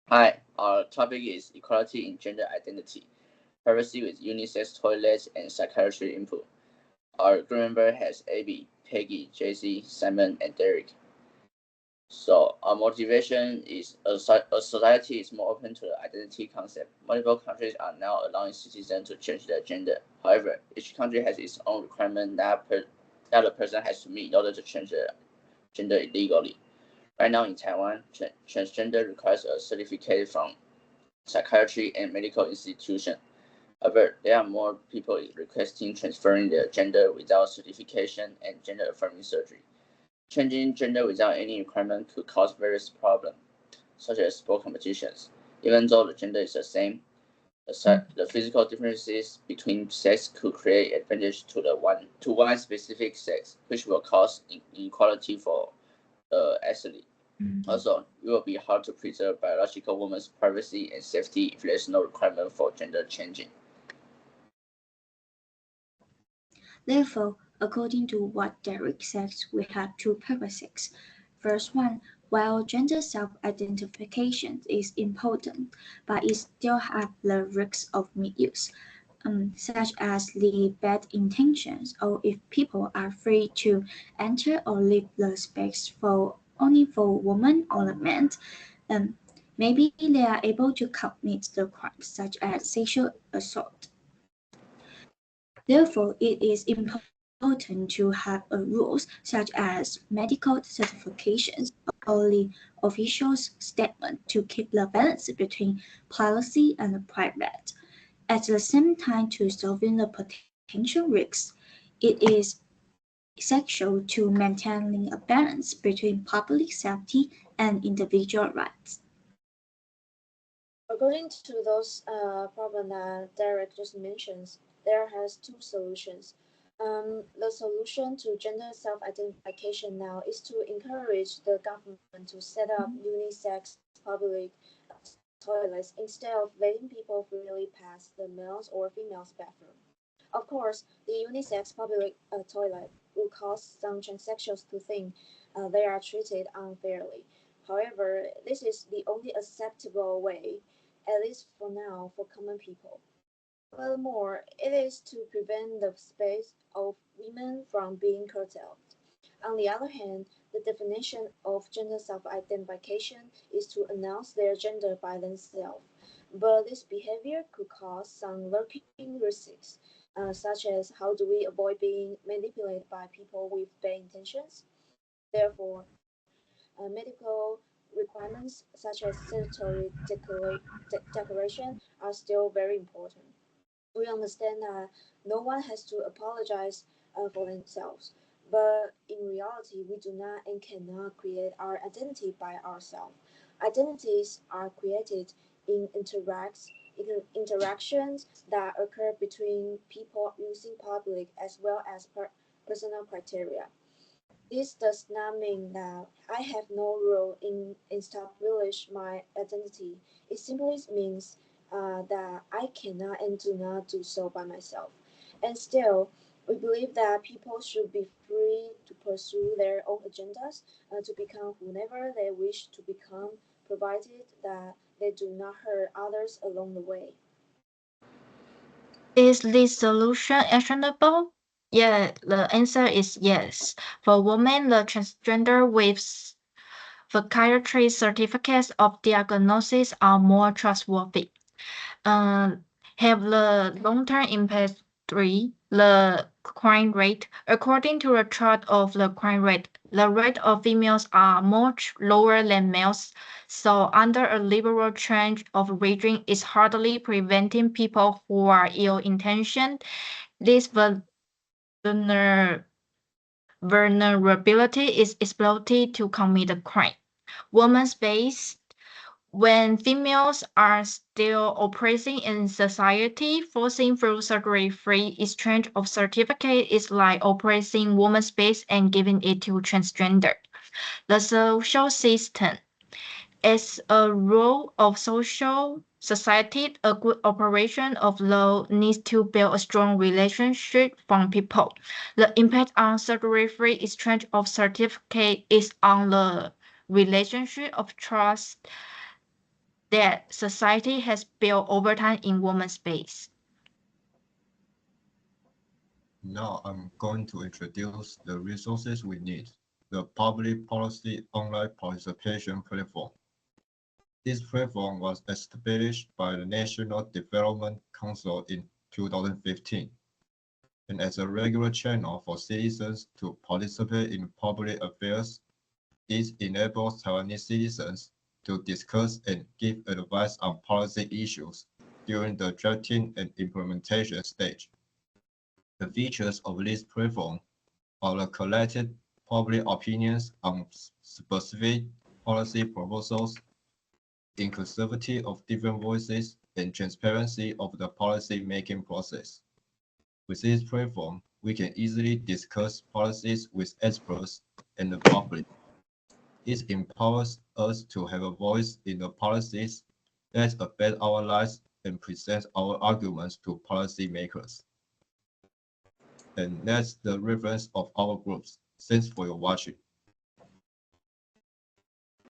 Hi, our topic is equality in gender identity, privacy with unisex toilets, and psychiatry input. Our group member has Abby, Peggy, JC, Simon, and Derek. So our motivation is a society is more open to the identity concept. Multiple countries are now allowing citizens to change their gender. However, each country has its own requirement that a person has to meet in order to change their gender legally. Right now in Taiwan, transgender requires a certificate from psychiatry and medical institution. However, there are more people requesting transferring their gender without certification and gender affirming surgery. Changing gender without any requirement could cause various problems, such as sport competitions. Even though the gender is the same, the physical differences between sex could create advantage to one specific sex, which will cause inequality for the athlete. Also, it will be hard to preserve biological woman's privacy and safety if there is no requirement for gender changing. Therefore, according to what Derek says, we have two purposes. First one, while gender self-identification is important, but it still has the risks of misuse, such as the bad intentions, or if people are free to enter or leave the space for only for women or men, um, maybe they are able to commit the crimes such as sexual assault. Therefore, it is important to have rules such as medical certifications or the official's statement to keep the balance between policy and private. At the same time, to solving the potential risks, it is essential to maintaining a balance between public safety and individual rights. According to those problems that Derek just mentions, there has two solutions. The solution to gender self-identification now is to encourage the government to set up unisex public toilets instead of letting people freely pass the male's or female's bathroom. Of course, the unisex public toilet will cause some transsexuals to think they are treated unfairly. However, this is the only acceptable way, at least for now, for common people. Furthermore, it is to prevent the space of women from being curtailed. On the other hand, the definition of gender self-identification is to announce their gender by themselves. But this behavior could cause some lurking risks, such as how do we avoid being manipulated by people with bad intentions? Therefore, medical requirements such as statutory declaration are still very important. We understand that no one has to apologize for themselves, but in reality, we do not and cannot create our identity by ourselves. Identities are created in interactions that occur between people using public as well as personal criteria. This does not mean that I have no role in establishing my identity. It simply means that I cannot and do not do so by myself. And still, we believe that people should be free to pursue their own agendas, to become whoever they wish to become, provided that they do not hurt others along the way. Is this solution actionable? Yeah, the answer is yes. For women, the transgender with psychiatry certificates of diagnosis are more trustworthy. Uh, have the long-term impact. Three, the crime rate. According to a chart of the crime rate, the rate of females are much lower than males. So under a liberal trend of regime is hardly preventing people who are ill-intentioned. This vulnerability is exploited to commit a crime. Women's base when females are still oppressing in society, forcing through surgery-free exchange of certificate is like oppressing women's space and giving it to transgender. The social system. As a rule of social society, a good operation of law needs to build a strong relationship from people. The impact on surgery-free exchange of certificate is on the relationship of trust that society has built over time in women's space. Now I'm going to introduce the resources we need. The Public Policy Online Participation Platform. This platform was established by the National Development Council in 2015, and as a regular channel for citizens to participate in public affairs, it enables Taiwanese citizens to discuss and give advice on policy issues during the drafting and implementation stage. The features of this platform are the collected public opinions on specific policy proposals, inclusivity of different voices, and transparency of the policy-making process. With this platform, we can easily discuss policies with experts and the public. It empowers us to have a voice in the policies that affect our lives and present our arguments to policymakers. And that's the reference of our groups. Thanks for your watching.